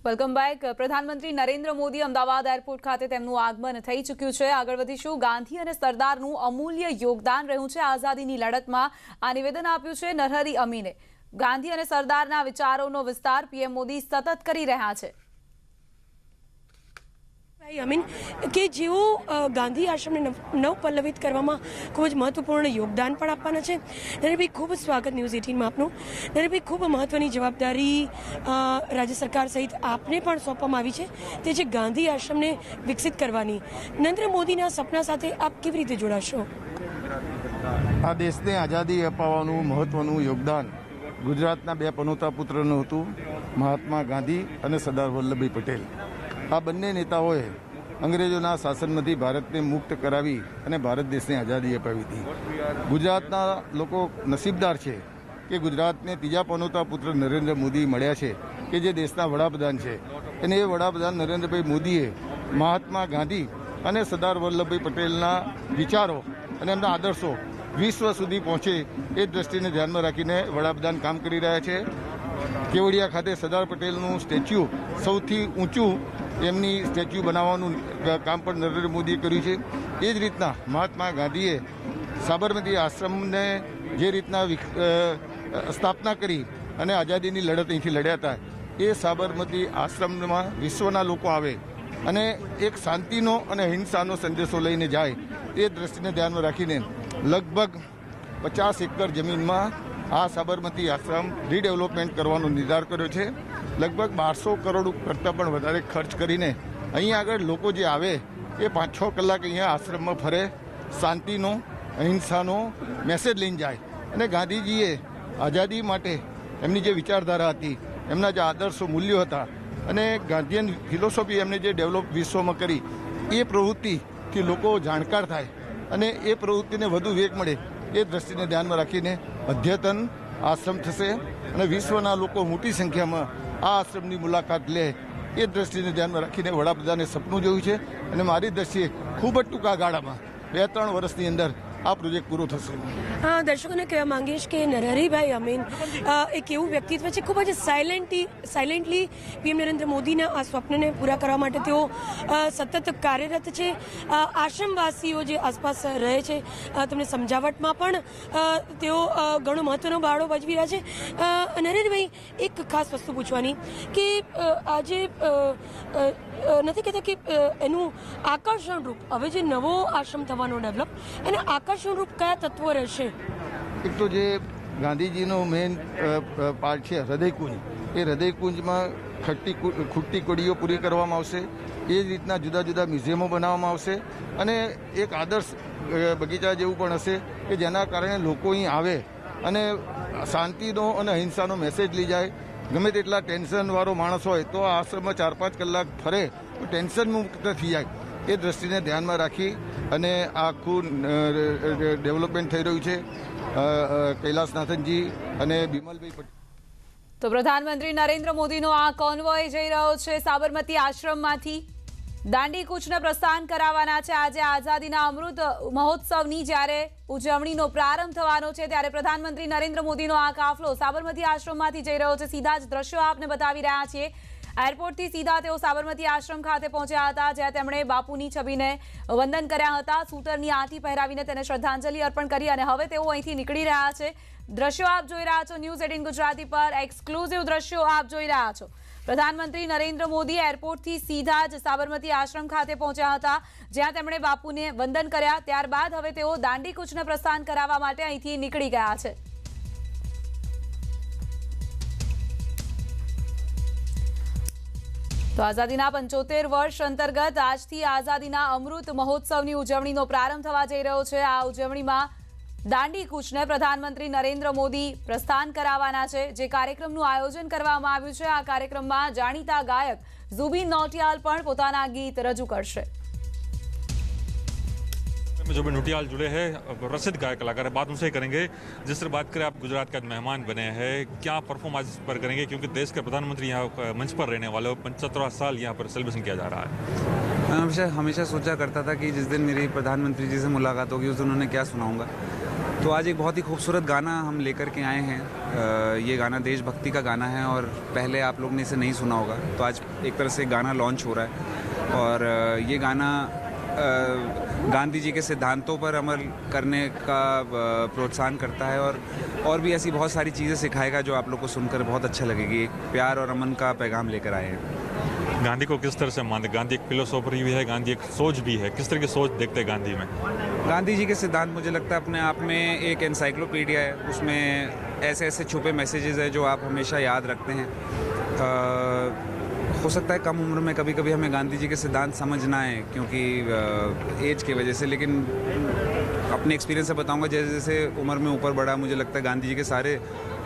Welcome back. પ્રધાનમંત્રી Narendra Modi Ahmedabad airport ખાતે તેમનું આગમન થઈ ચૂક્યું છે। આગળ વધીશું। ગાંધી અને સરદારનું અમૂલ્ય યોગદાન રહ્યું છે આઝાદીની લડતમાં। આ નિવેદન આપ્યું છે નરહરી અમીને। ગાંધી અને સરદારના વિચારોનો વિસ્તાર પીએમ મોદી સતત કરી રહ્યા છે। અમીન કે જેઓ ગાંધી આશ્રમને નવપલ્લવિત કરવામાં ખૂબ જ મહત્વપૂર્ણ યોગદાન પણ આપવાના છે। નરેશભાઈ, ખૂબ જ સ્વાગત ન્યૂઝ 18માં આપનું। નરેશભાઈ, ખૂબ મહત્વની જવાબદારી રાજ્ય સરકાર સહિત આપને પણ સોંપવામાં આવી છે, તે છે ગાંધી આશ્રમને વિકસિત કરવાની। નરેન્દ્ર મોદીના સપના સાથે આપ કેવી રીતે જોડાશો? આ દેશને આઝાદી અપાવવાનું મહત્વનું યોગદાન ગુજરાતના બે પનોતા પુત્રનું હતું, મહાત્મા ગાંધી અને સરદાર વલ્લભભાઈ પટેલ। આ બંને નેતાઓએ અંગ્રેજોના શાસનમાંથી ભારતને મુક્ત કરાવી અને ભારત દેશને આઝાદી અપાવી હતી। ગુજરાતના લોકો નસીબદાર છે કે ગુજરાતને ત્રીજા પનોતા પુત્ર નરેન્દ્ર મોદી મળ્યા છે કે જે દેશના વડાપ્રધાન છે, અને એ વડાપ્રધાન નરેન્દ્રભાઈ મોદીએ મહાત્મા ગાંધી અને સરદાર વલ્લભભાઈ પટેલના વિચારો અને એમના આદર્શો વિશ્વ સુધી પહોંચે એ દ્રષ્ટિને ધ્યાનમાં રાખીને વડાપ્રધાન કામ કરી રહ્યા છે। કેવડિયા ખાતે સરદાર પટેલનું સ્ટેચ્યુ સૌથી ઊંચું એમની સ્ટેચ્યુ બનાવવાનું કામ પણ નરેન્દ્ર મોદીએ કર્યું છે। એ જ રીતના મહાત્મા ગાંધીએ સાબરમતી આશ્રમને જે રીતના સ્થાપના કરી અને આઝાદીની લડત અહીંથી લડ્યા હતા, એ સાબરમતી આશ્રમમાં વિશ્વના લોકો આવે અને એક શાંતિનો અને અહિંસાનો સંદેશો લઈને જાય, એ દ્રષ્ટિને ધ્યાનમાં રાખીને લગભગ 50 એકર જમીનમાં આ સાબરમતી આશ્રમ રીડેવલપમેન્ટ કરવાનો નિર્ધાર કર્યો છે। લગભગ 1200 કરોડ કરતાં પણ વધારે ખર્ચ કરીને અહીંયા આગળ લોકો જે આવે એ 5-6 કલાક અહીંયા આશ્રમમાં ફરે, શાંતિનો અહિંસાનો મેસેજ લઈને જાય। અને ગાંધીજીએ આઝાદી માટે એમની જે વિચારધારા હતી, એમના જે આદર્શો મૂલ્યો હતા અને ગાંધીયન ફિલોસોફી એમને જે ડેવલપ વિશ્વમાં કરી, એ પ્રવૃત્તિથી લોકો જાણકાર થાય અને એ પ્રવૃત્તિને વધુ વેગ મળે, એ દ્રષ્ટિને ધ્યાનમાં રાખીને અદ્યતન આશ્રમ થશે અને વિશ્વના લોકો મોટી સંખ્યામાં આ આશ્રમની મુલાકાત લે, એ દ્રષ્ટિને ધ્યાનમાં રાખીને વડાપ્રધાને સપનું જોયું છે અને મારી દ્રષ્ટિએ ખૂબ જ ટૂંકા ગાળામાં 2-3 વર્ષની અંદર આ પ્રોજેક્ટ પૂરો થશે। દર્શકોને કહેવા માંગીશ કે નરહરીભાઈ અમીન એક એવું વ્યક્તિત્વ છે, ખૂબ જ સાયલેન્ટલી પીએમ નરેન્દ્ર મોદીના આ સ્વપ્નને પૂરા કરવા માટે તેઓ સતત કાર્યરત છે। આશ્રમવાસીઓ જે આસપાસ રહે છે તેમને સમજાવટમાં પણ તેઓ ઘણો મહત્વનો બાળો ભજવી રહ્યા છે। નરહરીભાઈ, એક ખાસ વસ્તુ પૂછવાની કે આજે નથી કહેતા કે એનું આકર્ષણ રૂપ, હવે જે નવો આશ્રમ થવાનો ડેવલપ, એના આકર્ષણ રૂપ કયા તત્વો રહેશે? એક તો જે ગાંધીજીનો મેઇન પાર્ટ છે હૃદયકુંજ, એ હૃદયકુંજમાં ખૂટતી કડીઓ પૂરી કરવામાં આવશે। એ જ રીતના જુદા જુદા મ્યુઝિયમો બનાવવામાં આવશે અને એક આદર્શ બગીચા જેવું પણ હશે કે જેના કારણે લોકો અહીં આવે અને શાંતિનો અને અહિંસાનો મેસેજ લઈ જાય। ગમે તેટલા ટેન્શનવાળો માણસ હોય તો આ આશ્રમમાં 4-5 કલાક ફરે તો ટેન્શન મુક્ત થઈ જાય, એ દ્રષ્ટિને ધ્યાનમાં રાખી અને આખું ડેવલપમેન્ટ થઈ રહ્યું છે। કૈલાસનાથનજી અને બિમલભાઈ પટેલ। તો પ્રધાનમંત્રી નરેન્દ્ર મોદીનો આ કોન્વોય જઈ રહ્યો છે સાબરમતી આશ્રમમાંથી। દાંડી કૂચને પ્રસ્થાન કરાવવાના છે। આજે આઝાદીના અમૃત મહોત્સવની જ્યારે ઉજવણીનો પ્રારંભ થવાનો છે, ત્યારે પ્રધાનમંત્રી નરેન્દ્ર મોદીનો આ કાફલો સાબરમતી આશ્રમમાંથી જઈ રહ્યો છે। સીધા જ દ્રશ્યો આપને બતાવી રહ્યા છીએ। એરપોર્ટથી સીધા તેઓ સાબરમતી આશ્રમ ખાતે પહોંચ્યા હતા, જ્યાં તેમણે બાપુની છબીને વંદન કર્યા હતા, સૂતરની આંટી પહેરાવીને તેને શ્રદ્ધાંજલિ અર્પણ કરી અને હવે તેઓ અહીંથી નીકળી રહ્યા છે। દ્રશ્યો આપ જોઈ રહ્યા છો ન્યૂઝ 18 ગુજરાતી પર, એક્સક્લુઝિવ દ્રશ્યો આપ જોઈ રહ્યા છો। પ્રધાનમંત્રી નરેન્દ્ર મોદી એરપોર્ટથી સીધા જ સાબરમતી આશ્રમ ખાતે પહોંચ્યા હતા, જ્યાં તેમણે બાપુને વંદન કર્યા। ત્યારબાદ હવે તેઓ દાંડી કૂચને પ્રસ્થાન કરાવવા માટે અહીંથી નીકળી ગયા છે। તો આઝાદીના 75 વર્ષ અંતર્ગત આજથી આઝાદીના અમૃત મહોત્સવની ઉજવણીનો પ્રારંભ થવા જઈ રહ્યો છે। આ ઉજવણીમાં દાંડી કૂચને પ્રધાનમંત્રી નરેન્દ્ર મોદી પ્રસ્થાન કરાવવાના છે। જે કાર્યક્રમનું આયોજન કરવામાં આવ્યું છે, આ કાર્યક્રમમાં જાણીતા ગાયક ઝુબીન નૌટિયાલ પણ પોતાના ગીત રજૂ કરશે। जुबिन नौटियाल जुड़े हैं, प्रसिद्ध गायक कलाकार है, बात उनसे ही करेंगे। जिस तरह बात करें, आप गुजरात का मेहमान बने हैं, क्या परफॉर्मेंस पर करेंगे, क्योंकि देश के प्रधानमंत्री यहाँ मंच पर रहने वाले 75वां साल यहाँ पर सेलिब्रेशन किया जा रहा है। मैं हमेशा सोचा करता था कि जिस दिन मेरी प्रधानमंत्री जी से मुलाकात होगी उस दिन उन्हें क्या सुनाऊंगा। तो आज एक बहुत ही खूबसूरत गाना हम लेकर के आए हैं। ये गाना देशभक्ति का गाना है और पहले आप लोग ने इसे नहीं सुना होगा, तो आज एक तरह से गाना लॉन्च हो रहा है। और ये गाना गांधी जी के सिद्धांतों पर अमल करने का प्रोत्साहन करता है और भी ऐसी बहुत सारी चीज़ें सिखाएगा जो आप लोग को सुनकर बहुत अच्छा लगेगी। एक प्यार और अमन का पैगाम लेकर आए हैं। गांधी को किस तरह से मानते? गांधी एक फिलोसोफर भी है, गांधी एक सोच भी है। किस तरह की सोच देखते हैं गांधी में? गांधी जी के सिद्धांत मुझे लगता है अपने आप में एक एनसाइक्लोपीडिया है। उसमें ऐसे ऐसे छुपे मैसेजेस हैं जो आप हमेशा याद रखते हैं। हो सकता है कम उम्र में कभी कभी हमें गांधी जी के सिद्धांत समझ ना आए क्योंकि एज की वजह से, लेकिन अपने एक्सपीरियंस से बताऊंगा जैसे जैसे उम्र में ऊपर बढ़ा, मुझे लगता है गांधी जी के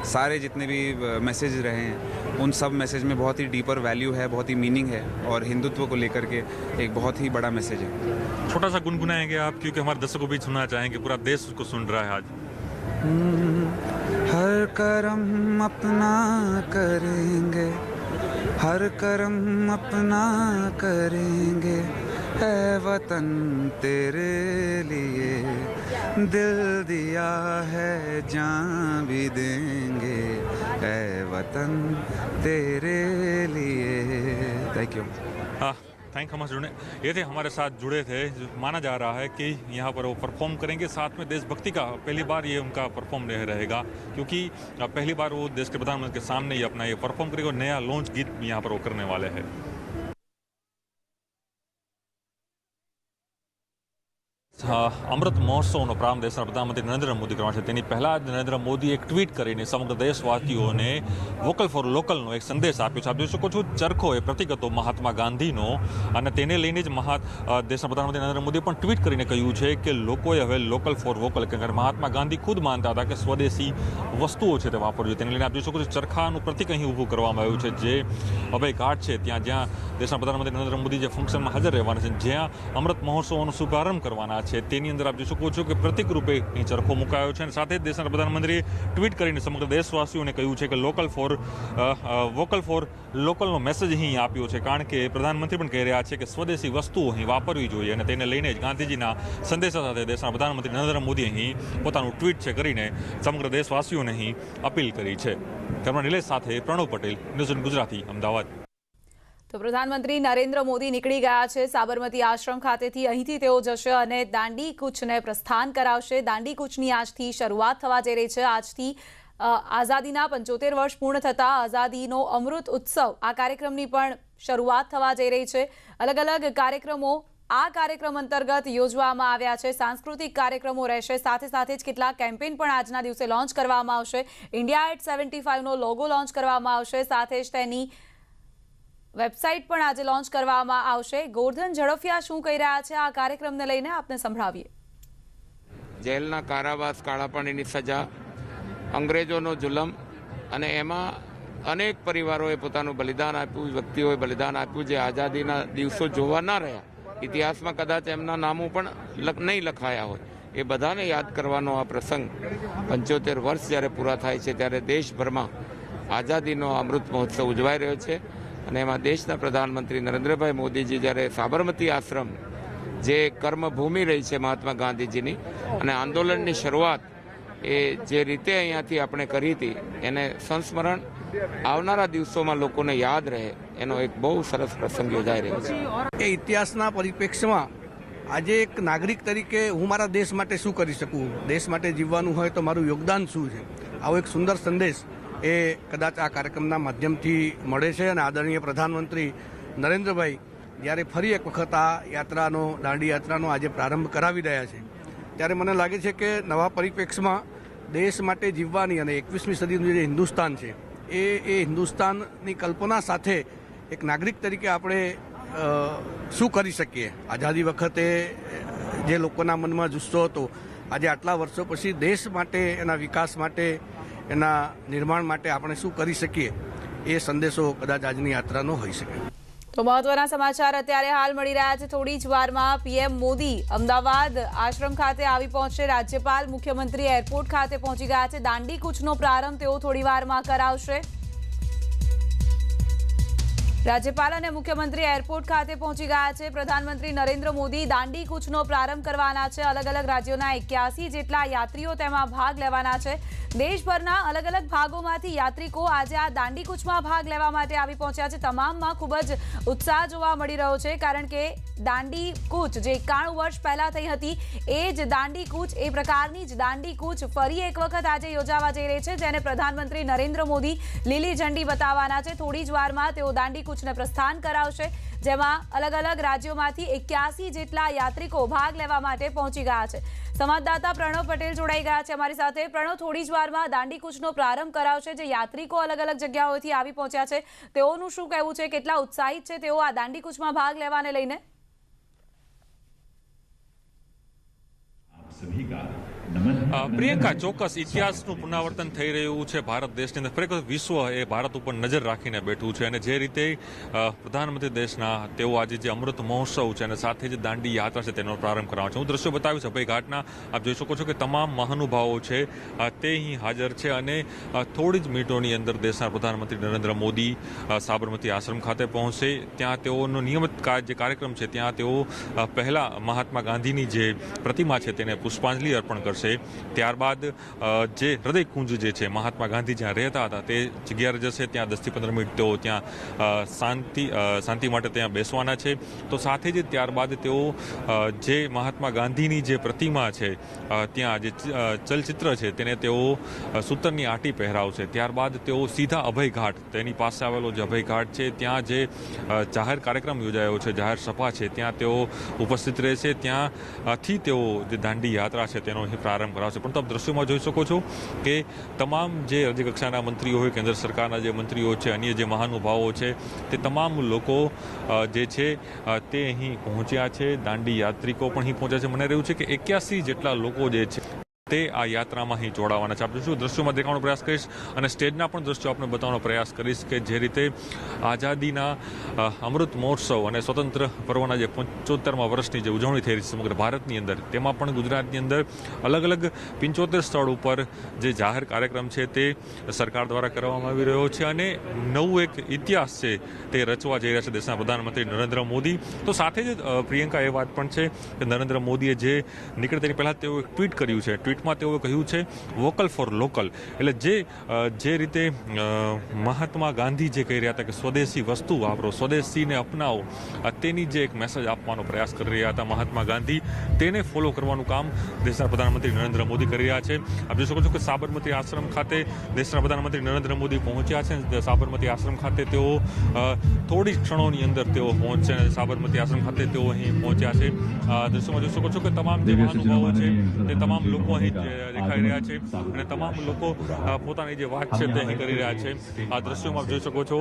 सारे जितने भी मैसेज रहे हैं उन सब मैसेज में बहुत ही डीपर वैल्यू है, बहुत ही मीनिंग है और हिंदुत्व को लेकर के एक बहुत ही बड़ा मैसेज है। छोटा सा गुनगुनाएंगे आप, क्योंकि हमारे दर्शकों भी सुनना चाहेंगे, पूरा देश उसको सुन रहा है आज। हर कर्म अपना करेंगे, हर कर्म अपना करेंगे, है वतन तेरे लिए दिल दिया है जान भी देंगे, है वतन तेरे लिए। Thank you. हाँ, थैंक यू जुड़ने। ये थे हमारे साथ जुड़े थे। माना जा रहा है कि यहाँ पर वो परफॉर्म करेंगे, साथ में देशभक्ति का पहली बार ये उनका परफॉर्म रहेगा, क्योंकि पहली बार वो देश के प्रधानमंत्री के सामने ही अपना ये परफॉर्म करेंगे और नया लॉन्च गीत यहाँ पर वो करने वाले हैं। અમૃત મહોત્સવનો પ્રારંભ દેશના પ્રધાનમંત્રી નરેન્દ્ર મોદી કરવા છે તેની પહેલાં જ નરેન્દ્ર મોદીએ એક ટ્વીટ કરીને સમગ્ર દેશવાસીઓને વોકલ ફોર લોકલનો એક સંદેશ આપ્યો છે. આપ જોઈ શકો છો ચરખો એ પ્રતીક હતો મહાત્મા ગાંધીનો અને તેને લઈને જ દેશના પ્રધાનમંત્રી નરેન્દ્ર મોદીએ પણ ટ્વીટ કરીને કહ્યું છે કે લોકોએ હવે લોકલ ફોર વોકલ, કારણ મહાત્મા ગાંધી ખુદ માનતા હતા કે સ્વદેશી વસ્તુઓ છે તે વાપરવી. તેને લઈને આપ જોઈ શકો છો ચરખાનું પ્રતીક અહીં ઊભું કરવામાં આવ્યું છે, જે અભય ઘાટ છે ત્યાં જ્યાં દેશના પ્રધાનમંત્રી નરેન્દ્ર મોદી જે ફંક્શનમાં હાજર રહેવાના છે, જ્યાં અમૃત મહોત્સવનો શુભારંભ કરવાના છે, તેની અંદર આપ જોઈ શકો છો કે પ્રતિક રૂપે અહીં ચરખો મુકાયો છે. અને સાથે જ દેશના પ્રધાનમંત્રીએ ટ્વીટ કરીને સમગ્ર દેશવાસીઓને કહ્યું છે કે વોકલ ફોર લોકલનો મેસેજ અહીં આપ્યો છે, કારણ કે પ્રધાનમંત્રી પણ કહી રહ્યા છે કે સ્વદેશી વસ્તુઓ અહીં વાપરવી જોઈએ અને તેને લઈને જ ગાંધીજીના સંદેશા સાથે દેશના પ્રધાનમંત્રી નરેન્દ્ર મોદી અહીં પોતાનું ટ્વીટ છે કરીને સમગ્ર દેશવાસીઓને અહીં અપીલ કરી છે. કેમેરા નિલેશ સાથે પ્રણવ પટેલ, ન્યૂઝ ગુજરાતી, અમદાવાદ. તો પ્રધાનમંત્રી નરેન્દ્ર મોદી નીકળી ગયા છે સાબરમતી આશ્રમ ખાતેથી. અહીંથી તેઓ જશે અને દાંડી કૂચને પ્રસ્થાન કરાવશે. દાંડી કૂચની આજથી શરૂઆત થવા જઈ રહી છે. આજથી આઝાદીના 75 વર્ષ પૂર્ણ થતા આઝાદીનો અમૃત ઉત્સવ, આ કાર્યક્રમની પણ શરૂઆત થવા જઈ રહી છે. અલગ અલગ કાર્યક્રમો આ કાર્યક્રમ અંતર્ગત યોજવામાં આવ્યા છે. સાંસ્કૃતિક કાર્યક્રમો રહેશે, સાથે સાથે જ કેટલાક કેમ્પેઇન પણ આજના દિવસે લોન્ચ કરવામાં આવશે. ઇન્ડિયા એટ 75નો લોગો લોન્ચ કરવામાં આવશે, સાથે જ તેની વેબસાઇટ પણ આજે લોન્ચ કરવામાં આવશે. ગોરધન ઝડફિયા શું કહી રહ્યા છે આ કાર્યક્રમને લઈને આપને સંભળાવીએ. જેલના કારાવાસ, કાળા પાણીની સજા, અંગ્રેજોનો જુલમ અને એમાં અનેક પરિવારોએ પોતાનું બલિદાન આપ્યું, વ્યક્તિઓએ બલિદાન આપ્યું, જે આઝાદીના દિવસો જોવા ના રહ્યા, ઇતિહાસમાં કદાચ એમના નામો પણ નહીં લખાયા હોય, એ બધાને યાદ કરવાનો આ પ્રસંગ 75 વર્ષ જ્યારે પૂરા થાય છે ત્યારે દેશભરમાં આઝાદીનો અમૃત મહોત્સવ ઉજવાઈ રહ્યો છે. અને એમાં દેશના પ્રધાનમંત્રી નરેન્દ્રભાઈ મોદીજી જ્યારે સાબરમતી આશ્રમ, જે કર્મભૂમિ રહી છે મહાત્મા ગાંધીજીની, અને આંદોલનની શરૂઆત એ જે રીતે અહીંયાથી આપણે કરી હતી, એને સંસ્મરણ આવનારા દિવસોમાં લોકોને યાદ રહે એનો એક બહુ સરસ પ્રસંગ યોજાઈ રહ્યો છે. એ ઇતિહાસના પરિપ્રેક્ષ્યમાં આજે એક નાગરિક તરીકે હું મારા દેશ માટે શું કરી શકું, દેશ માટે જીવવાનું હોય તો મારું યોગદાન શું છે, આવો એક સુંદર સંદેશ એ કદાચ આ કાર્યક્રમના માધ્યમથી મળે છે. અને આદરણીય પ્રધાનમંત્રી નરેન્દ્રભાઈ જ્યારે ફરી એક વખત આ યાત્રાનો, દાંડી યાત્રાનો આજે પ્રારંભ કરાવી રહ્યા છે, ત્યારે મને લાગે છે કે નવા પરિપ્રેક્ષ્યમાં દેશ માટે જીવવાની અને 21મી સદીનું જે હિન્દુસ્તાન છે એ હિન્દુસ્તાનની કલ્પના સાથે એક નાગરિક તરીકે આપણે શું કરી શકીએ. આઝાદી વખતે જે લોકોના મનમાં જુસ્સો હતો, આજે આટલા વર્ષો પછી દેશ માટે, એના વિકાસ માટે, એના નિર્માણ માટે આપણે શું કરી શકીએ, એ સંદેશો કદાચ આજની યાત્રાનો હોઈ શકે. તો મહત્વના સમાચાર અત્યારે હાલ મળી રહ્યા છે. થોડી જ વારમાં પીએમ મોદી અમદાવાદ આશ્રમ ખાતે આવી પહોંચશે. રાજ્યપાલ, મુખ્યમંત્રી એરપોર્ટ ખાતે પહોંચી ગયા છે. દાંડી કૂચનો પ્રારંભ તેઓ થોડી વારમાં કરાવશે. રાજ્યપાલ અને મુખ્યમંત્રી એરપોર્ટ ખાતે પહોંચી ગયા છે. પ્રધાનમંત્રી નરેન્દ્ર મોદી દાંડી કૂચનો પ્રારંભ કરવાના છે. અલગ અલગ રાજ્યોના 81 જેટલા યાત્રીઓ તેમાં ભાગ લેવાના છે. દેશભરના અલગ અલગ ભાગોમાંથી યાત્રિકો આજે આ દાંડી કૂચમાં ભાગ લેવા માટે આવી પહોંચ્યા છે. તમામમાં ખૂબ જ ઉત્સાહ જોવા મળી રહ્યો છે, કારણ કે દાંડી કૂચ જે 91 વર્ષ પહેલા થઈ હતી એ જ દાંડી કૂચ, એ પ્રકારની જ દાંડી કૂચ ફરી એક વખત આજે યોજાવા જઈ રહી છે, જેને પ્રધાનમંત્રી નરેન્દ્ર મોદી લીલી ઝંડી બતાવવાના છે. થોડી જ વારમાં તેઓ દાંડી કૂચને પ્રસ્થાન કરાવશે, જેમાં અલગ અલગ રાજ્યોમાંથી 81 જેટલા યાત્રિકો ભાગ લેવા માટે પહોંચી ગયા છે. સંવાદદાતા પ્રણવ પટેલ જોડાઈ ગયા છે અમારી સાથે. પ્રણવ, થોડી જ વારમાં દાંડી કૂચનો પ્રારંભ કરાવશે. જે યાત્રિકો અલગ અલગ જગ્યાઓથી આવી પહોંચ્યા છે તેઓનું શું કહેવું છે? કેટલા ઉત્સાહિત છે તેઓ આ દાંડી કૂચમાં ભાગ લેવાને લઈને? પ્રિયંકા, ચોક્કસ ઇતિહાસનું પુનરાવર્તન થઈ રહ્યું છે ભારત દેશની અંદર. ખરેખર વિશ્વ એ ભારત ઉપર નજર રાખીને બેઠું છે, અને જે રીતે પ્રધાનમંત્રી દેશના તેઓ આજે જે અમૃત મહોત્સવ છે અને સાથે જે દાંડી યાત્રા છે તેનો પ્રારંભ કરાવવાનો છે. હું દ્રશ્યો બતાવીશ અભય ઘાટના. આપ જોઈ શકો છો કે તમામ મહાનુભાવો છે તે અહીં હાજર છે, અને થોડી જ મિનિટોની અંદર દેશના પ્રધાનમંત્રી નરેન્દ્ર મોદી સાબરમતી આશ્રમ ખાતે પહોંચશે. ત્યાં તેઓનો નિયમિત જે કાર્યક્રમ છે ત્યાં તેઓ પહેલા મહાત્મા ગાંધીની જે પ્રતિમા છે તેને પુષ્પાંજલિ અર્પણ કરશે. ત્યારબાદ જે હૃદયકુંજ જે છે મહાત્મા ગાંધી જ્યાં રહેતા હતા તે જગ્યાએ જશે. ત્યાં 10 થી 15 મિનિટ તેઓ ત્યાં શાંતિ માટે ત્યાં બેસવાના છે. તો સાથે જ ત્યારબાદ તેઓ જે મહાત્મા ગાંધીની જે પ્રતિમા છે ત્યાં જે ચલચિત્ર છે તેને તેઓ સૂતરની આંટી પહેરાવશે. ત્યારબાદ તેઓ સીધા અભય ઘાટ, તેની પાસે આવેલો જે અભય ઘાટ છે ત્યાં જે જાહેર કાર્યક્રમ યોજાયો છે, જાહેર સભા છે, ત્યાં તેઓ ઉપસ્થિત રહેશે. ત્યાંથી તેઓ જે દાંડી યાત્રા છે તેનો પ્રારંભ કરાવશે. પણ તમે દ્રશ્યોમાં જોઈ શકો છો કે તમામ જે રાજ્યકક્ષાના મંત્રીઓ હોય, કેન્દ્ર સરકારના જે મંત્રીઓ છે, અન્ય જે મહાનુભાવો છે, તે તમામ લોકો જે છે તે અહીં પહોંચ્યા છે. દાંડી યાત્રિકો પણ અહીં પહોંચ્યા છે. મને રહ્યું છે કે 81 જેટલા લોકો જે છે તે આ યાત્રામાં અહીં જોડાવાના છે. આપણે શું દ્રશ્યોમાં દેખાવાનો પ્રયાસ કરીશ અને સ્ટેજના પણ દ્રશ્યો આપણે બતાવવાનો પ્રયાસ કરીશ કે જે રીતે આઝાદીના અમૃત મહોત્સવ અને સ્વતંત્ર પર્વના જે 75મા વર્ષની જે ઉજવણી થઈ રહી છે સમગ્ર ભારતની અંદર, તેમાં પણ ગુજરાતની અંદર અલગ અલગ 75 સ્થળ ઉપર જે જાહેર કાર્યક્રમ છે તે સરકાર દ્વારા કરવામાં આવી રહ્યો છે, અને નવું એક ઇતિહાસ છે તે રચવા જઈ રહ્યા છે દેશના પ્રધાનમંત્રી નરેન્દ્ર મોદી. તો સાથે જ પ્રિયંકા એ વાત પણ છે કે નરેન્દ્ર મોદીએ જે નીકળે તેની પહેલાં તેઓ એક ટ્વીટ કર્યું છે. ટ્વીટમાં તેઓએ કહ્યું છે વોકલ ફોર લોકલ, એટલે જે રીતે મહાત્મા ગાંધી જે કહી રહ્યા હતા કે સ્વદેશી વસ્તુ વાપરો, સ્વદેશીને અપનાવો, તેની જે એક મેસેજ આપવાનો પ્રયાસ કરી રહ્યા હતા મહાત્મા ગાંધી, તેને ફોલો કરવાનું કામ દેશના પ્રધાનમંત્રી નરેન્દ્ર મોદી કરી રહ્યા છે. આપ જોઈ શકો છો કે સાબરમતી આશ્રમ ખાતે દેશના પ્રધાનમંત્રી નરેન્દ્ર મોદી પહોંચ્યા છે. સાબરમતી આશ્રમ ખાતે તેઓ થોડી ક્ષણોની અંદર તેઓ પહોંચશે. સાબરમતી આશ્રમ ખાતે તેઓ અહીં પહોંચ્યા છે. દ્રશ્યોમાં જોઈ શકો છો કે તમામ જે મહાનુભાવો છે તે તમામ લોકો અહીં દેખાઈ રહ્યા છે, અને તમામ લોકો પોતાની જે વાત છે તે અહીં કરી રહ્યા છે. આ દ્રશ્યોમાં જોઈ શકો છો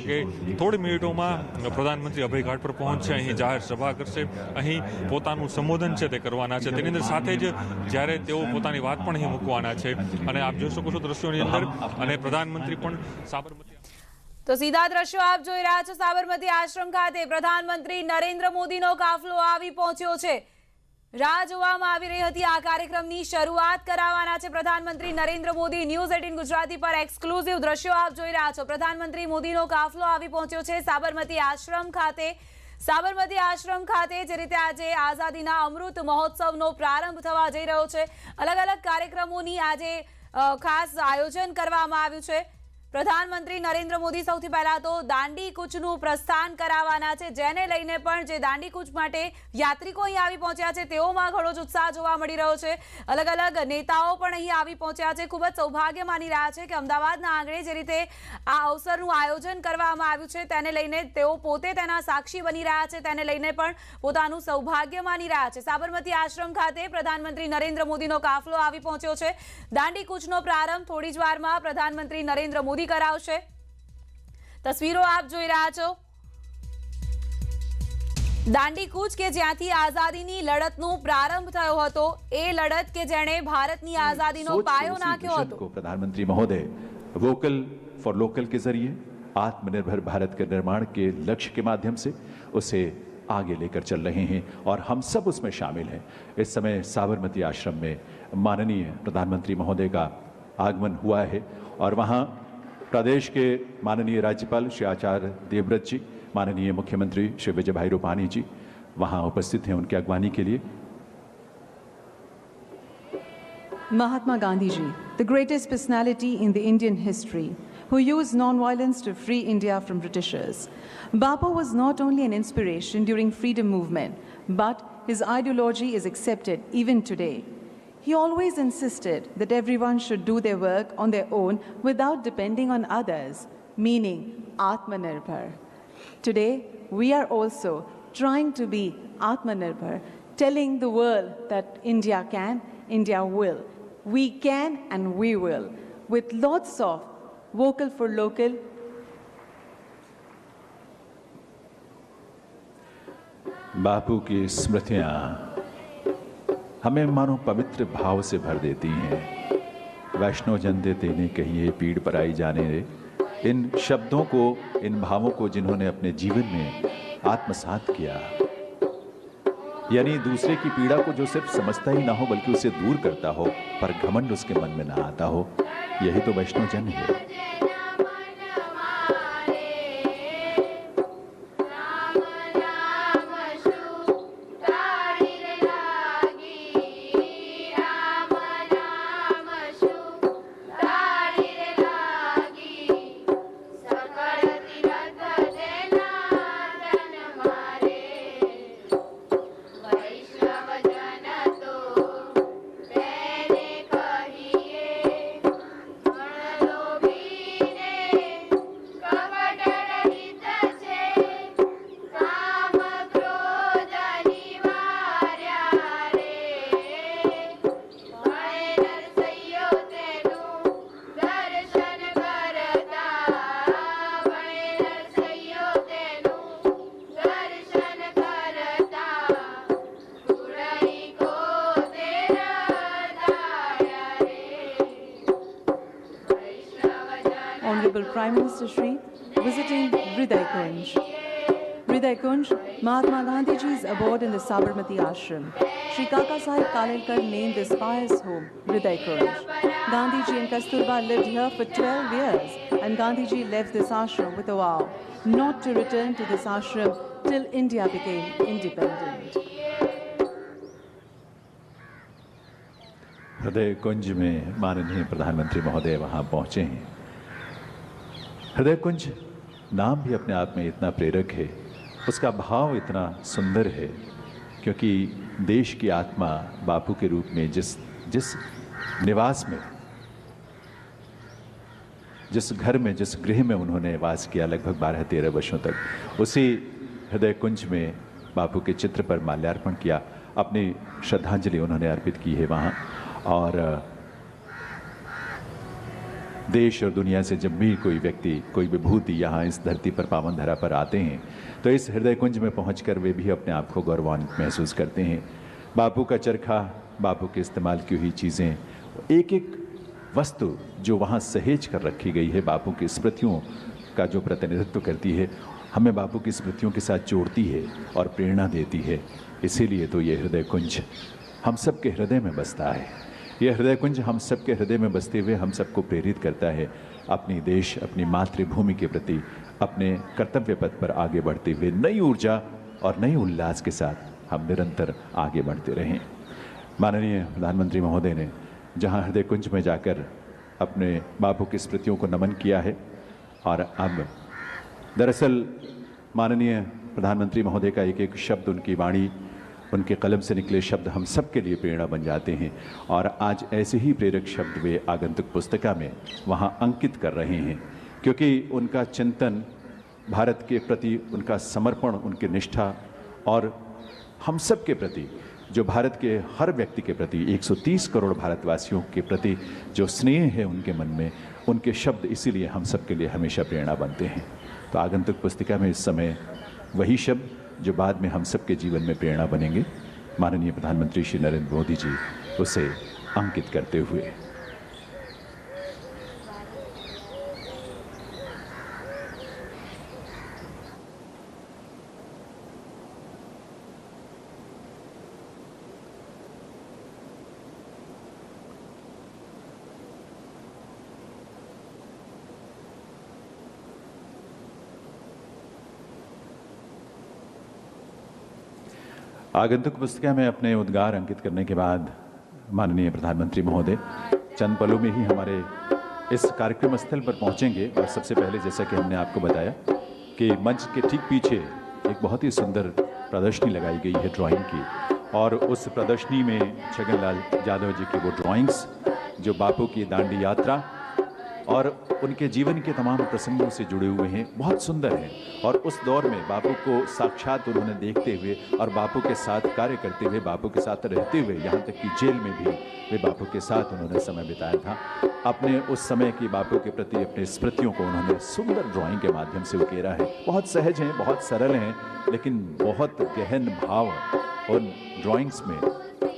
કે થોડી મિનિટોમાં પ્રધાનમંત્રી અભય ઘાટ પર પહોંચશે, અહીં જાહેર સભા કરશે, અહીં પોતાનું સંબોધન છે તે કરવાના છે. તેની અંદર સાથે જ જ્યારે તેઓ પોતાની વાત પણ અહીં મૂકવાના છે, અને આપ જોઈ શકો છો દ્રશ્યોની અંદર, અને પ્રધાનમંત્રી પણ સાબરમતી. તો સીધા દ્રશ્યો આપ જોઈ રહ્યા છો સાબરમતી આશ્રમ ખાતે પ્રધાનમંત્રી નરેન્દ્ર મોદીનો કાફલો આવી પહોંચ્યો છે. રાહ જોવામાં આવી રહી હતી આ કાર્યક્રમની શરૂઆત કરાવવાના છે પ્રધાનમંત્રી નરેન્દ્ર મોદી. ન્યૂઝ 18 ગુજરાતી પર એક્સક્લુઝિવ દ્રશ્યો આપ જોઈ રહ્યા છો. પ્રધાનમંત્રી મોદીનો કાફલો આવી પહોંચ્યો છે સાબરમતી આશ્રમ ખાતે. સાબરમતી આશ્રમ ખાતે જે રીતે આજે આઝાદીના અમૃત મહોત્સવનો પ્રારંભ થવા જઈ રહ્યો છે, અલગ અલગ કાર્યક્રમોની આજે ખાસ આયોજન કરવામાં આવ્યું છે. પ્રધાનમંત્રી નરેન્દ્ર મોદી સૌથી પહેલા તો દાંડી કૂચનું પ્રસ્થાન કરાવવાના છે, જેને લઈને પણ જે દાંડી કૂચ માટે યાત્રિકો અહીં આવી પહોંચ્યા છે તેઓમાં ઘણો જ ઉત્સાહ જોવા મળી રહ્યો છે. અલગ અલગ નેતાઓ પણ અહીં આવી પહોંચ્યા છે. ખૂબ જ સૌભાગ્ય માની રહ્યા છે કે અમદાવાદના આંગણે જે રીતે આ અવસરનું આયોજન કરવામાં આવ્યું છે તેને લઈને તેઓ પોતે તેના સાક્ષી બની રહ્યા છે, તેને લઈને પણ પોતાનું સૌભાગ્ય માની રહ્યા છે. સાબરમતી આશ્રમ ખાતે પ્રધાનમંત્રી નરેન્દ્ર મોદીનો કાફલો આવી પહોંચ્યો છે. દાંડી કૂચનો પ્રારંભ થોડી જ વારમાં પ્રધાનમંત્રી નરેન્દ્ર મોદી કરાવશે. તસવીરો આપ જોઈ રહ્યા છો. દાંડી કૂચ કે જ્યાંથી આઝાદીની લડતનો પ્રારંભ થયો હતો, એ લડત કે જેણે ભારતની આઝાદીનો પાયો નાખ્યો હતો. प्रधानमंत्री महोदय वोकल फॉर लोकल के जरिए आत्मनिर्भर भारत के निर्माण के लक्ष्य के माध्यम से उसे आगे लेकर चल रहे हैं और हम सब उसमें शामिल हैं. इस समय साबरमती आश्रम में माननीय प्रधानमंत्री महोदय का आगमन हुआ है और वहाँ प्रदेश के माननीय राज्यपाल श्री आचार्य देवव्रत जी, माननीय मुख्यमंत्री श्री विजय भाई रूपाणी जी वहां उपस्थित हैं उनकी अगवानी के लिए। Mahatma Gandhi ji, the greatest personality in the Indian history, who used non-violence to free India from Britishers. Bapu was not only an inspiration during freedom movement, but his ideology is accepted even today. He always insisted that everyone should do their work on their own without depending on others, meaning Atmanirbhar. Today, we are also trying to be Atmanirbhar, telling the world that India can, India will. We can and we will, with lots of vocal for local. बापू की स्मृतियां हमें मानो पवित्र भाव से भर देती हैं। वैष्णो जन दे तेने कहिए पीड़ पर आई जाने रे, इन शब्दों को, इन भावों को जिन्होंने अपने जीवन में आत्मसात किया, यानी दूसरे की पीड़ा को जो सिर्फ समझता ही ना हो बल्कि उसे दूर करता हो, पर घमंड उसके मन में ना आता हो, यही तो वैष्णव जन है। Honorable Prime Minister Shri visiting Hriday Kunj. Hriday Kunj, Mahatma Gandhi ji's abode in the Sabarmati Ashram. Shri Kaka Sahib Kalelkar named this pious home Hriday Kunj. Gandhi ji and Kasturba lived here for 12 years, and Gandhi ji left this ashram with a vow not to return to this ashram till India became independent. हृदय कुंज में माननीय प्रधानमंत्री महोदय वहां पहुंचे हैं। हृदय कुंज नाम भी अपने आप में इतना प्रेरक है, उसका भाव इतना सुंदर है, क्योंकि देश की आत्मा बापू के रूप में जिस निवास में, जिस घर में, जिस गृह में उन्होंने वास किया लगभग 12-13 वर्षों तक, उसी हृदय कुंज में बापू के चित्र पर माल्यार्पण किया, अपनी श्रद्धांजलि उन्होंने अर्पित की है वहाँ। और देश और दुनिया से जब भी कोई व्यक्ति, कोई विभूति यहाँ इस धरती पर, पावन धरा पर आते हैं, तो इस हृदय कुंज में पहुंचकर वे भी अपने आप को गौरवान्वित महसूस करते हैं। बापू का चरखा, बापू के इस्तेमाल की हुई चीज़ें, एक एक वस्तु जो वहाँ सहेज कर रखी गई है, बापू की स्मृतियों का जो प्रतिनिधित्व करती है, हमें बापू की स्मृतियों के साथ जोड़ती है और प्रेरणा देती है। इसीलिए तो ये हृदय कुंज हम सब के हृदय में बसता है। यह हृदय कुंज हम सब के हृदय में बसते हुए हम सबको प्रेरित करता है अपनी देश, अपनी मातृभूमि के प्रति अपने कर्तव्य पथ पर आगे बढ़ते हुए नई ऊर्जा और नई उल्लास के साथ हम निरंतर आगे बढ़ते रहें। माननीय प्रधानमंत्री महोदय ने जहां हृदय कुंज में जाकर अपने बापू की स्मृतियों को नमन किया है, और अब दरअसल माननीय प्रधानमंत्री महोदय का एक एक शब्द, उनकी वाणी, उनके कलम से निकले शब्द हम सब के लिए प्रेरणा बन जाते हैं। और आज ऐसे ही प्रेरक शब्द वे आगंतुक पुस्तिका में वहाँ अंकित कर रहे हैं, क्योंकि उनका चिंतन, भारत के प्रति उनका समर्पण, उनकी निष्ठा और हम सब के प्रति, जो भारत के हर व्यक्ति के प्रति, 130 करोड़ भारतवासियों के प्रति जो स्नेह है उनके मन में, उनके शब्द इसीलिए हम सब के लिए हमेशा प्रेरणा बनते हैं। तो आगंतुक पुस्तिका में इस समय वही शब्द जो बाद में हम सबके जीवन में प्रेरणा बनेंगे, माननीय प्रधानमंत्री श्री नरेंद्र मोदी जी उसे अंकित करते हुए। आगंतुक पुस्तिका में अपने उद्गार अंकित करने के बाद माननीय प्रधानमंत्री महोदय चंद पलों में ही हमारे इस कार्यक्रम स्थल पर पहुंचेंगे। और सबसे पहले जैसा कि हमने आपको बताया कि मंच के ठीक पीछे एक बहुत ही सुंदर प्रदर्शनी लगाई गई है ड्राइंग की, और उस प्रदर्शनी में छगनलाल यादव जी की वो ड्राइंग्स जो बापू की दांडी यात्रा और उनके जीवन के तमाम प्रसंगों से जुड़े हुए हैं, बहुत सुंदर हैं। और उस दौर में बापू को साक्षात उन्होंने देखते हुए और बापू के साथ कार्य करते हुए, बापू के साथ रहते हुए, यहाँ तक कि जेल में भी वे बापू के साथ उन्होंने समय बिताया था। अपने उस समय की बापू के प्रति अपनी स्मृतियों को उन्होंने सुंदर ड्राइंग के माध्यम से उकेरा है। बहुत सहज हैं, बहुत सरल हैं, लेकिन बहुत गहन भाव उन ड्राइंग्स में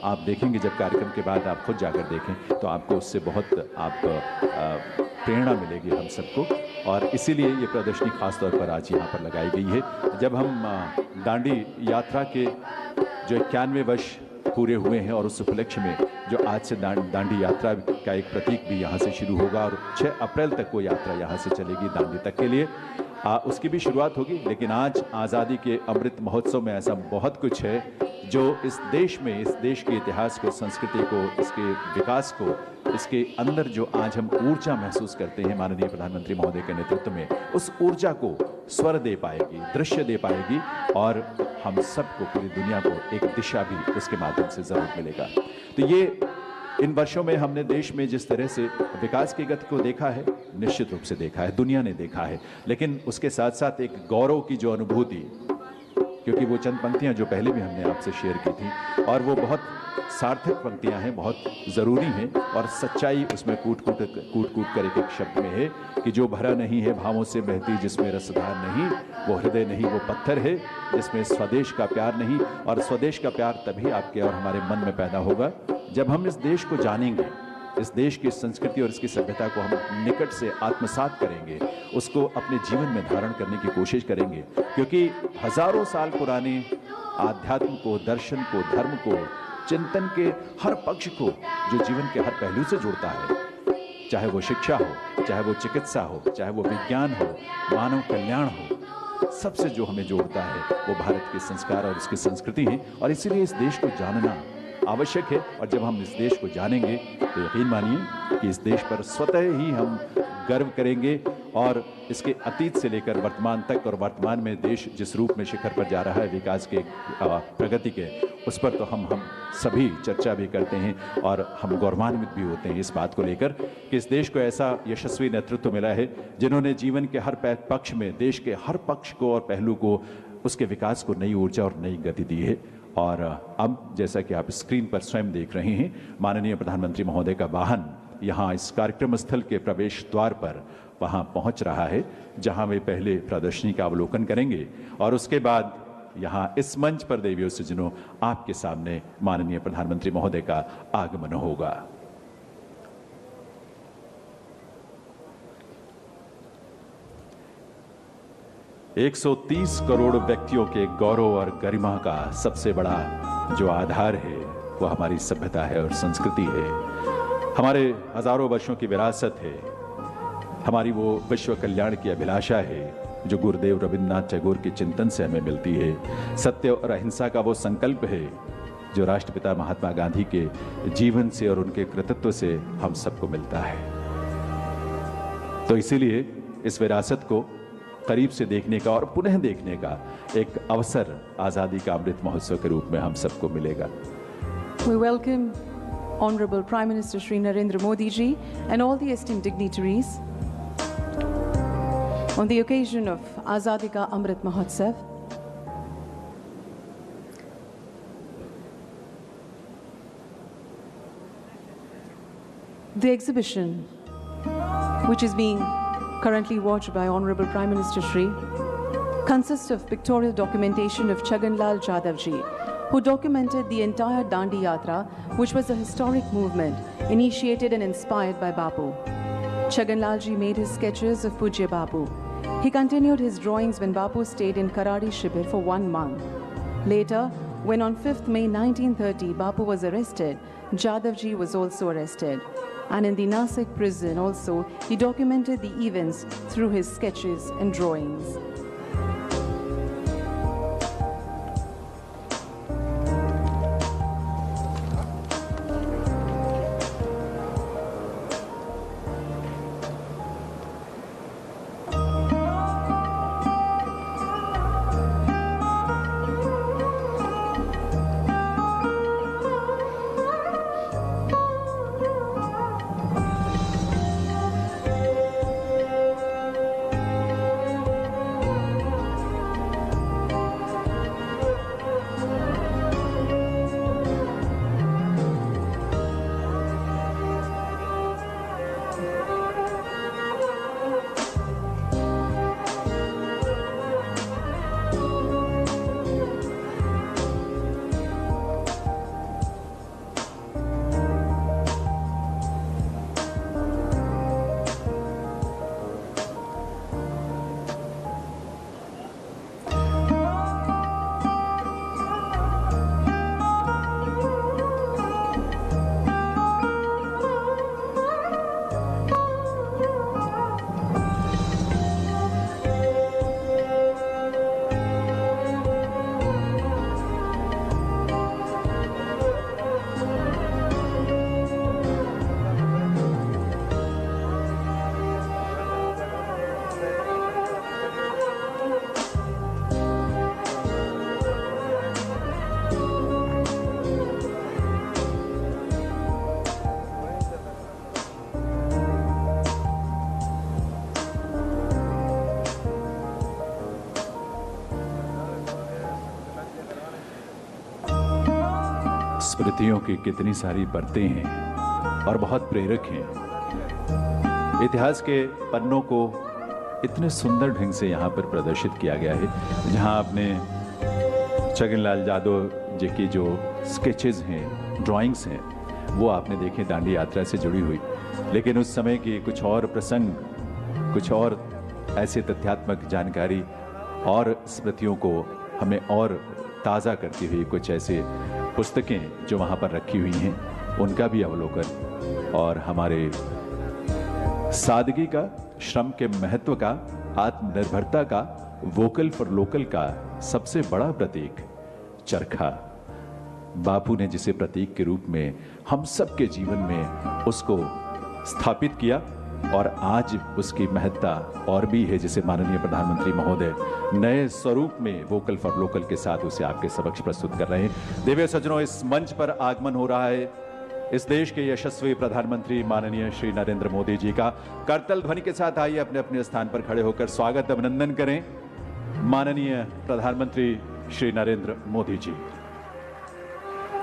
आप देखेंगे। जब कार्यक्रम के बाद आप खुद जाकर देखें तो आपको उससे बहुत प्रेरणा मिलेगी हम सबको, और इसीलिए ये प्रदर्शनी खास तौर पर आज यहाँ पर लगाई गई है। जब हम दांडी यात्रा के जो 91 वर्ष पूरे हुए हैं और उस उपलक्ष्य में जो आज से दांडी यात्रा का एक प्रतीक भी यहाँ से शुरू होगा और 6 अप्रैल तक वो यात्रा यहाँ से चलेगी दांडी तक के लिए, उसकी भी शुरुआत होगी। लेकिन आज आज़ादी के अमृत महोत्सव में ऐसा बहुत कुछ है जो इस देश में, इस देश के इतिहास को, संस्कृति को, इसके विकास को, इसके अंदर जो आज हम ऊर्जा महसूस करते हैं माननीय प्रधानमंत्री महोदय के नेतृत्व में, उस ऊर्जा को स्वर दे पाएगी, दृश्य दे पाएगी, और हम सबको, पूरी दुनिया को एक दिशा भी उसके माध्यम से जरूर मिलेगा। तो ये इन वर्षों में हमने देश में जिस तरह से विकास की गति को देखा है, निश्चित रूप से देखा है, दुनिया ने देखा है, लेकिन उसके साथ साथ एक गौरव की जो अनुभूति, क्योंकि वो चंद पंक्तियां जो पहले भी हमने आपसे शेयर की थी और वो बहुत सार्थक पंक्तियां हैं, बहुत ज़रूरी हैं, और सच्चाई उसमें कूट कूट कर एक शब्द में है कि जो भरा नहीं है भावों से बहती जिसमें रसधार नहीं, वो हृदय नहीं, वो पत्थर है जिसमें स्वदेश का प्यार नहीं। और स्वदेश का प्यार तभी आपके और हमारे मन में पैदा होगा जब हम इस देश को जानेंगे, इस देश की संस्कृति और इसकी सभ्यता को हम निकट से आत्मसात करेंगे, उसको अपने जीवन में धारण करने की कोशिश करेंगे। क्योंकि हजारों साल पुराने आध्यात्म को, दर्शन को, धर्म को, चिंतन के हर पक्ष को जो जीवन के हर पहलू से जुड़ता है, चाहे वो शिक्षा हो, चाहे वो चिकित्सा हो, चाहे वो विज्ञान हो, मानव कल्याण हो, सबसे जो हमें जोड़ता है वो भारत के संस्कार और इसकी संस्कृति है। और इसीलिए इस देश को जानना आवश्यक है, और जब हम इस देश को जानेंगे तो यकीन मानिए कि इस देश पर स्वतः ही हम गर्व करेंगे, और इसके अतीत से लेकर वर्तमान तक, और वर्तमान में देश जिस रूप में शिखर पर जा रहा है विकास के, प्रगति के, उस पर तो हम सभी चर्चा भी करते हैं और हम गौरवान्वित भी होते हैं इस बात को लेकर कि इस देश को ऐसा यशस्वी नेतृत्व मिला है जिन्होंने जीवन के हर पक्ष में, देश के हर पक्ष को और पहलू को, उसके विकास को नई ऊर्जा और नई गति दी है। और अब जैसा कि आप स्क्रीन पर स्वयं देख रहे हैं, माननीय प्रधानमंत्री महोदय का वाहन यहाँ इस कार्यक्रम स्थल के प्रवेश द्वार पर वहाँ पहुँच रहा है, जहाँ वे पहले प्रदर्शनी का अवलोकन करेंगे और उसके बाद यहाँ इस मंच पर देवियों से जिन्हों आपके सामने माननीय प्रधानमंत्री महोदय का आगमन होगा। एक 130 करोड़ व्यक्तियों के गौरव और गरिमा का सबसे बड़ा जो आधार है वो हमारी सभ्यता है और संस्कृति है, हमारे हजारों वर्षों की विरासत है, हमारी वो विश्व कल्याण की अभिलाषा है जो गुरुदेव रविन्द्रनाथ टैगोर के चिंतन से हमें मिलती है, सत्य और अहिंसा का वो संकल्प है जो राष्ट्रपिता महात्मा गांधी के जीवन से और उनके कृतित्व से हम सबको मिलता है। तो इसीलिए इस विरासत को करीब से देखने का और पुनः देखने का एक अवसर आज़ादी का अमृत महोत्सव के रूप में हम सबको मिलेगा। We welcome Honorable Prime Minister Shri Narendra Modi ji and all the esteemed dignitaries on the occasion of Azadi Ka Amrit Mahotsav. The exhibition, which is being currently watched by Honorable Prime Minister Shri, consists of pictorial documentation of Chhaganlal Yadav ji, who documented the entire Dandi Yatra, which was a historic movement initiated and inspired by Bapu. Chhaganlal ji made his sketches of Pujya Bapu. He continued his drawings when Bapu stayed in Karadi Shibir for 1 month. Later, when on 5th May 1930 Bapu was arrested, Yadav ji was also arrested. And in the Nasik prison also, he documented the events through his sketches and drawings. स्मृतियों की कितनी सारी परतें हैं और बहुत प्रेरक हैं। इतिहास के पन्नों को इतने सुंदर ढंग से यहाँ पर प्रदर्शित किया गया है, जहाँ आपने छगनलाल यादव जी की जो स्केचेस हैं, ड्राइंग्स हैं, वो आपने देखे दांडी यात्रा से जुड़ी हुई। लेकिन उस समय की कुछ और प्रसंग, कुछ और ऐसे तथ्यात्मक जानकारी और स्मृतियों को हमें और ताज़ा करती हुई कुछ ऐसे पुस्तकें जो वहाँ पर रखी हुई हैं, उनका भी अवलोकन और हमारे सादगी का, श्रम के महत्व का, आत्मनिर्भरता का, वोकल फॉर लोकल का सबसे बड़ा प्रतीक चरखा, बापू ने जिसे प्रतीक के रूप में हम सबके जीवन में उसको स्थापित किया और आज उसकी महत्ता और भी है, जिसे माननीय प्रधानमंत्री महोदय नए स्वरूप में वोकल फॉर लोकल के साथ उसे आपके समक्ष प्रस्तुत कर रहे हैं। देवी सज्जनों, इस मंच पर आगमन हो रहा है इस देश के यशस्वी प्रधानमंत्री माननीय श्री नरेंद्र मोदी जी का। करतल ध्वनि के साथ आइए अपने अपने स्थान पर खड़े होकर स्वागत अभिनंदन करें माननीय प्रधानमंत्री श्री नरेंद्र मोदी जी।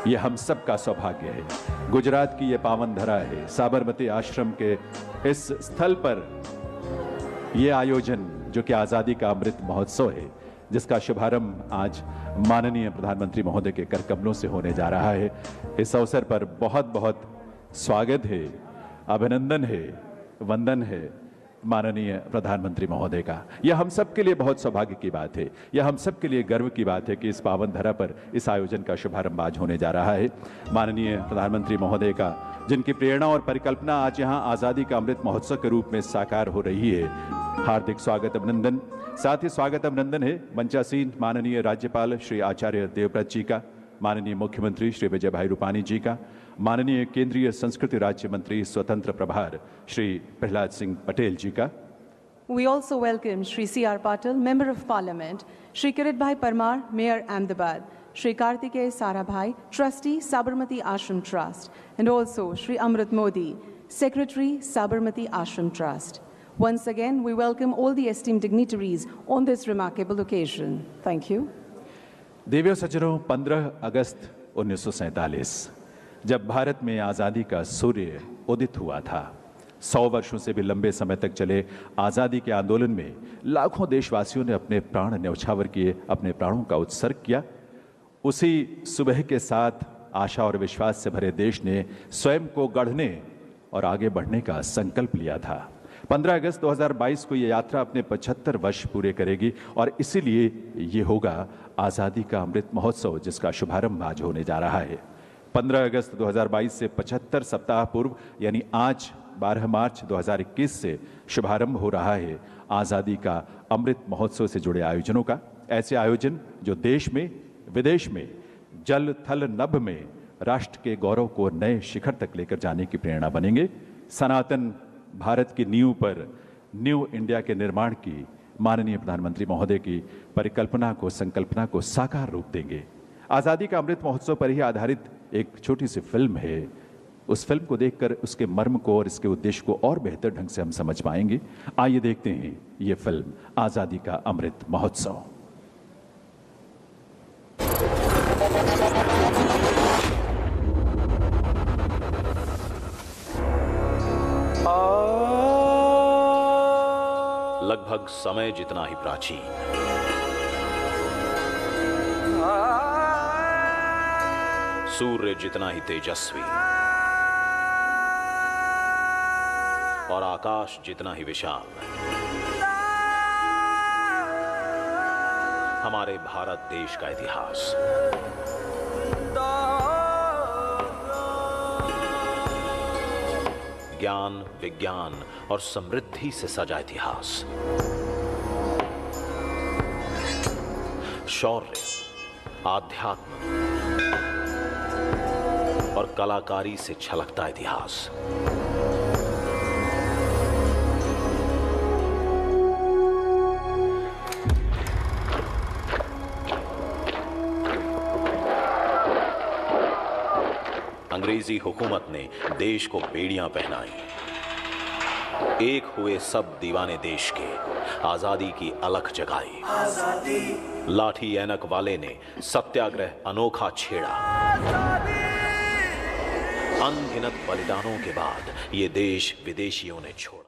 ये हम सब का सौभाग्य है। गुजरात की ये पावन धरा है। साबरमती आश्रम के इस स्थल पर ये आयोजन जो कि आज़ादी का अमृत महोत्सव है, जिसका शुभारंभ आज माननीय प्रधानमंत्री महोदय के कर कमलों से होने जा रहा है, इस अवसर पर बहुत बहुत स्वागत है, अभिनंदन है, वंदन है माननीय प्रधानमंत्री महोदय का। यह हम सब के लिए बहुत सौभाग्य की बात है, यह हम सब के लिए गर्व की बात है कि इस पावन धरा पर इस आयोजन का शुभारंभ आज होने जा रहा है। माननीय प्रधानमंत्री महोदय का, जिनकी प्रेरणा और परिकल्पना आज यहाँ आज़ादी का अमृत महोत्सव के रूप में साकार हो रही है, हार्दिक स्वागत अभिनंदन। साथ ही स्वागत अभिनंदन है मंचासीन माननीय राज्यपाल श्री आचार्य देवव्रत जी का, माननीय मुख्यमंत्री श्री विजय भाई रूपानी जी का, माननीय केंद्रीय संस्कृति राज्य मंत्री स्वतंत्र प्रभार श्री प्रहलाद सिंह पटेल जी का। We also welcome Shri C.R. Patil, Member of Parliament, Shri Kirit Bhai Parmar, Mayor Ahmedabad, Shri Kartikeya Sarabhai, Trustee, Sabarmati Ashram Trust, and also Shri Amrit Modi, Secretary, Sabarmati Ashram Trust. Once again, we welcome all the esteemed dignitaries on this remarkable occasion. Thank you. देवियों सज्जनों, 15 अगस्त 1947 जब भारत में आज़ादी का सूर्य उदित हुआ था, 100 वर्षों से भी लंबे समय तक चले आज़ादी के आंदोलन में लाखों देशवासियों ने अपने प्राण न्यौछावर किए, अपने प्राणों का उत्सर्ग किया। उसी सुबह के साथ आशा और विश्वास से भरे देश ने स्वयं को गढ़ने और आगे बढ़ने का संकल्प लिया था। 15 अगस्त 2022 को ये यात्रा अपने 75 वर्ष पूरे करेगी और इसीलिए ये होगा आज़ादी का अमृत महोत्सव, जिसका शुभारंभ आज होने जा रहा है। 15 अगस्त 2022 से 75 सप्ताह पूर्व यानी आज 12 मार्च 2021 से शुभारंभ हो रहा है आज़ादी का अमृत महोत्सव से जुड़े आयोजनों का। ऐसे आयोजन जो देश में, विदेश में, जल थल नभ में राष्ट्र के गौरव को नए शिखर तक लेकर जाने की प्रेरणा बनेंगे। सनातन भारत की नींव पर न्यू इंडिया के निर्माण की माननीय प्रधानमंत्री महोदय की परिकल्पना को, संकल्पना को साकार रूप देंगे। आज़ादी का अमृत महोत्सव पर ही आधारित एक छोटी सी फिल्म है। उस फिल्म को देखकर उसके मर्म को और इसके उद्देश्य को और बेहतर ढंग से हम समझ पाएंगे। आइए देखते हैं ये फिल्म आज़ादी का अमृत महोत्सव। लगभग समय जितना ही प्राचीन, सूर्य जितना ही तेजस्वी और आकाश जितना ही विशाल, हमारे भारत देश का इतिहास। ज्ञान, विज्ञान और समृद्धि से सजा इतिहास। शौर्य, आध्यात्म और कलाकारी से छलकता इतिहास। अंग्रेजी हुकूमत ने देश को बेड़ियां पहनाई। एक हुए सब दीवाने देश के, आजादी की अलख जगाई। लाठी ऐनक वाले ने सत्याग्रह अनोखा छेड़ा। अनगिनत बलिदानों के बाद ये देश विदेशियों ने छोड़ा।